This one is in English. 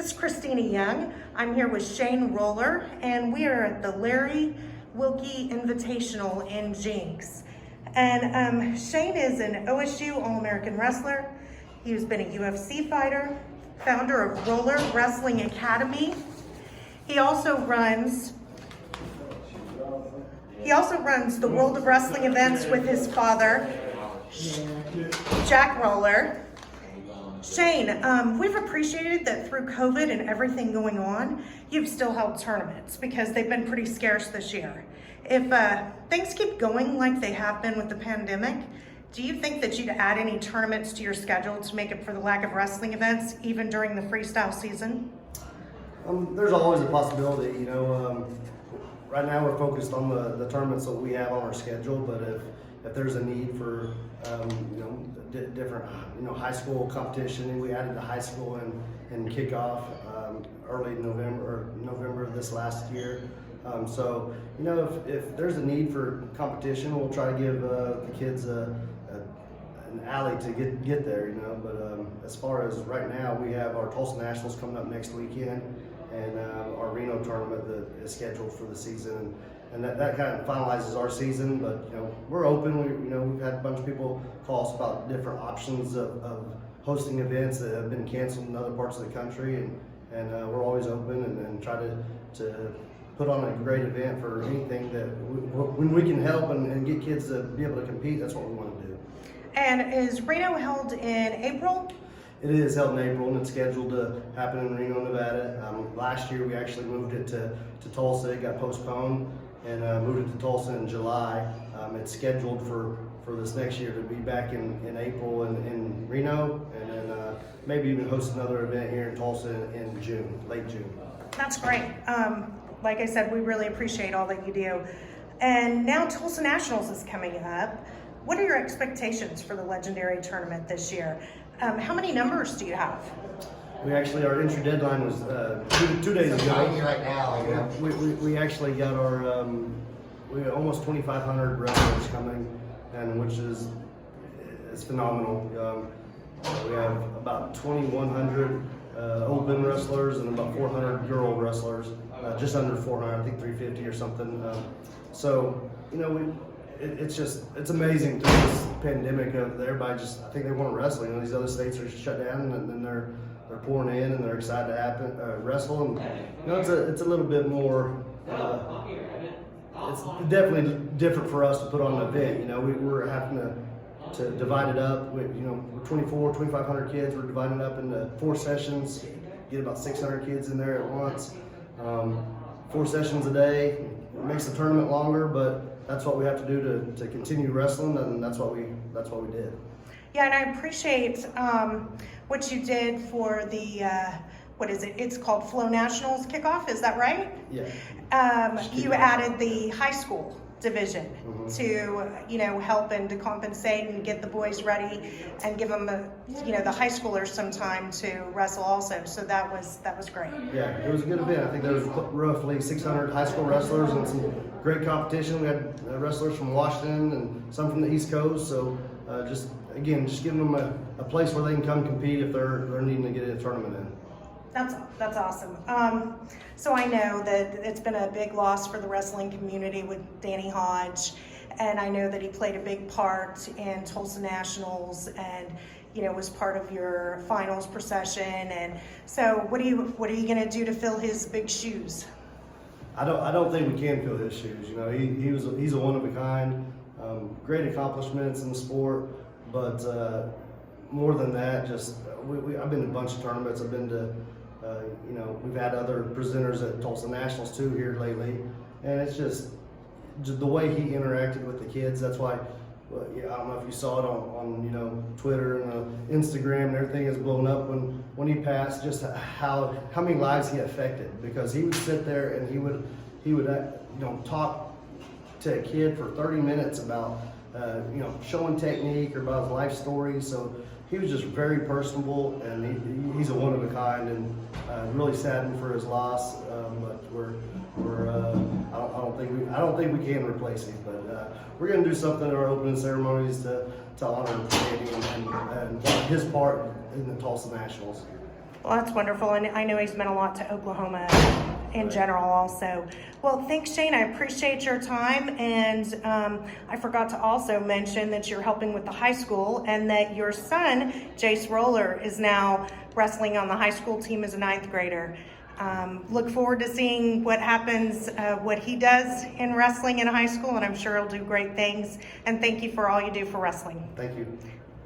This is Christina Young. I'm here with Shane Roller, and we are at the Larry Wilkie Invitational in Jinx. And Shane is an OSU All-American wrestler. He's been a UFC fighter, founder of Roller Wrestling Academy. He also runs the World of Wrestling events with his father, Jack Roller. Shane, we've appreciated that through COVID and everything going on, you've still held tournaments because they've been pretty scarce this year. If things keep going like they have been with the pandemic, do you think that you'd add any tournaments to your schedule to make up for the lack of wrestling events, even during the freestyle season? There's always a possibility, right now we're focused on the tournaments that we have on our schedule, but if there's a need for, different, high school competition, we added the high school and kickoff early November of this last year. So, if there's a need for competition, we'll try to give the kids an alley to get there, But as far as right now, we have our Tulsa Nationals coming up next weekend, and our Reno tournament that is scheduled for the season, and that kind of finalizes our season. But we're open. We've had a bunch of people call us about different options of hosting events that have been canceled in other parts of the country, and we're always open and try to put on a great event for anything that when we can help and get kids to be able to compete. That's what we want to do. And is Reno held in April? It is held in April, and it's scheduled to happen in Reno, Nevada. Last year we actually moved it to Tulsa. It got postponed, and moved it to Tulsa in July. It's scheduled for this next year to be back in April in Reno, and then maybe even host another event here in Tulsa in June, late June. That's great. Like I said, we really appreciate all that you do. And now Tulsa Nationals is coming up. What are your expectations for the legendary tournament this year? How many numbers do you have? We actually, our entry deadline was two days ago. Right now, We actually got our, we have almost 2,500 wrestlers coming, and which is phenomenal. We have about 2,100 open wrestlers and about 400 girl wrestlers, just under 400, I think 350 or something. It's amazing through this pandemic that everybody I think they want to wrestle. These other states are shut down, and then they're pouring in and they're excited to wrestle. And it's a little bit more. It's definitely different for us to put on an event. We're having to divide it up. We're 2,500 kids. We're dividing it up into 4 sessions. Get about 600 kids in there at once. 4 sessions a day. It makes the tournament longer, but that's what we have to do to continue wrestling, and that's what we did. Yeah, and I appreciate what you did for the what is it? It's called Flow Nationals kickoff. Is that right? Yeah. You added the high school division to help and to compensate and get the boys ready and give them the high schoolers some time to wrestle also. So that was great. Yeah, it was a good event. I think there was roughly 600 high school wrestlers and some great competition. We had wrestlers from Washington and some from the East Coast. So just giving them a place where they can come compete if they're needing to get a tournament in. That's awesome. So I know that it's been a big loss for the wrestling community with Danny Hodge, and I know that he played a big part in Tulsa Nationals and was part of your finals procession. And so what are you going to do to fill his big shoes? I don't think we can fill his shoes. He's a one of a kind. Great accomplishments in the sport, but more than that, I've been to a bunch of tournaments. I've been to we've had other presenters at Tulsa Nationals too here lately, and it's just the way he interacted with the kids. That's why, I don't know if you saw it on Twitter and Instagram and everything is blown up when he passed. Just how many lives he affected, because he would sit there and he would talk to a kid for 30 minutes about showing technique or about his life story. So he was just very personable, and he's a one of a kind, and really saddened for his loss. But I don't think we can replace him. But we're going to do something at our opening ceremonies to honor Danny and his part in the Tulsa Nationals. Well, that's wonderful, and I know he's meant a lot to Oklahoma in general also. Well, thanks, Shane. I appreciate your time, and I forgot to also mention that you're helping with the high school and that your son, Jace Roller, is now wrestling on the high school team as a 9th grader. Look forward to seeing what happens, what he does in wrestling in high school, and I'm sure he'll do great things. And thank you for all you do for wrestling. Thank you.